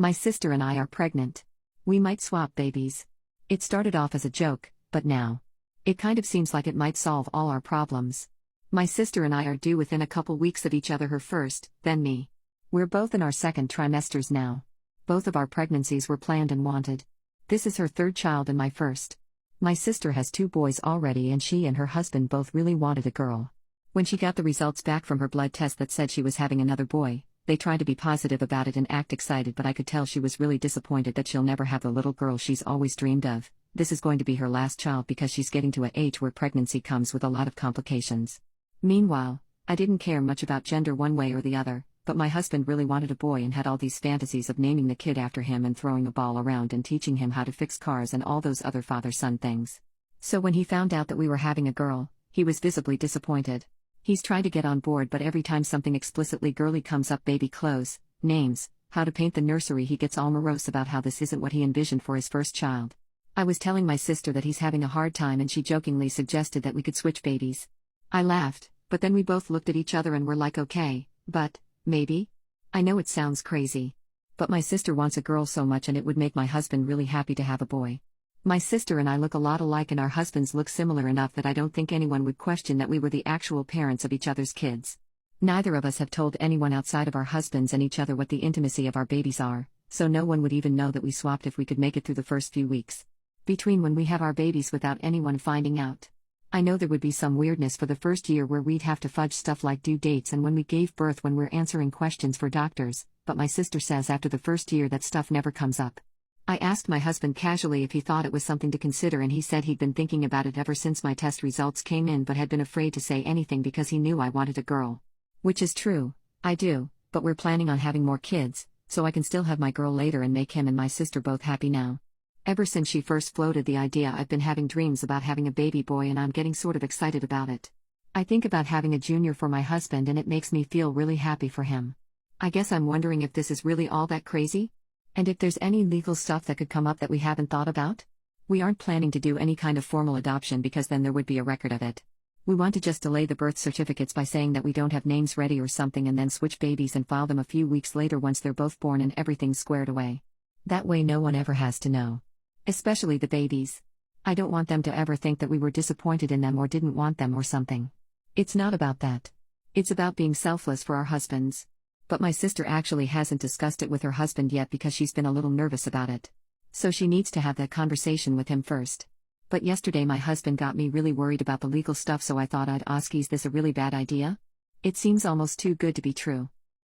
My sister and I are pregnant. We might swap babies. It started off as a joke, but now it kind of seems like it might solve all our problems. My sister and I are due within a couple weeks of each other, her first, then me. We're both in our second trimesters now. Both of our pregnancies were planned and wanted. This is her third child and my first. My sister has 2 boys already, and she and her husband both really wanted a girl. When she got the results back from her blood test that said she was having another boy, they tried to be positive about it and act excited, but I could tell she was really disappointed that she'll never have the little girl she's always dreamed of. This is going to be her last child because she's getting to an age where pregnancy comes with a lot of complications. Meanwhile, I didn't care much about gender one way or the other, but my husband really wanted a boy and had all these fantasies of naming the kid after him and throwing a ball around and teaching him how to fix cars and all those other father-son things. So when he found out that we were having a girl, he was visibly disappointed. He's tried to get on board, but every time something explicitly girly comes up, baby clothes, names, how to paint the nursery, he gets all morose about how this isn't what he envisioned for his first child. I was telling my sister that he's having a hard time, and she jokingly suggested that we could switch babies. I laughed, but then we both looked at each other and were like, okay, but maybe? I know it sounds crazy, but my sister wants a girl so much, and it would make my husband really happy to have a boy. My sister and I look a lot alike, and our husbands look similar enough that I don't think anyone would question that we were the actual parents of each other's kids. Neither of us have told anyone outside of our husbands and each other what the intimacy of our babies are, so no one would even know that we swapped if we could make it through the first few weeks between when we have our babies without anyone finding out. I know there would be some weirdness for the first year where we'd have to fudge stuff like due dates and when we gave birth when we're answering questions for doctors, but my sister says after the first year that stuff never comes up. I asked my husband casually if he thought it was something to consider, and he said he'd been thinking about it ever since my test results came in, but had been afraid to say anything because he knew I wanted a girl. Which is true, I do, but we're planning on having more kids, so I can still have my girl later and make him and my sister both happy now. Ever since she first floated the idea, I've been having dreams about having a baby boy, and I'm getting sort of excited about it. I think about having a junior for my husband, and it makes me feel really happy for him. I guess I'm wondering if this is really all that crazy? And if there's any legal stuff that could come up that we haven't thought about? We aren't planning to do any kind of formal adoption because then there would be a record of it. We want to just delay the birth certificates by saying that we don't have names ready or something, and then switch babies and file them a few weeks later once they're both born and everything's squared away. That way no one ever has to know. Especially the babies. I don't want them to ever think that we were disappointed in them or didn't want them or something. It's not about that. It's about being selfless for our husbands. But my sister actually hasn't discussed it with her husband yet because she's been a little nervous about it. So she needs to have that conversation with him first. But yesterday my husband got me really worried about the legal stuff, so I thought I'd ask, is this a really bad idea? It seems almost too good to be true.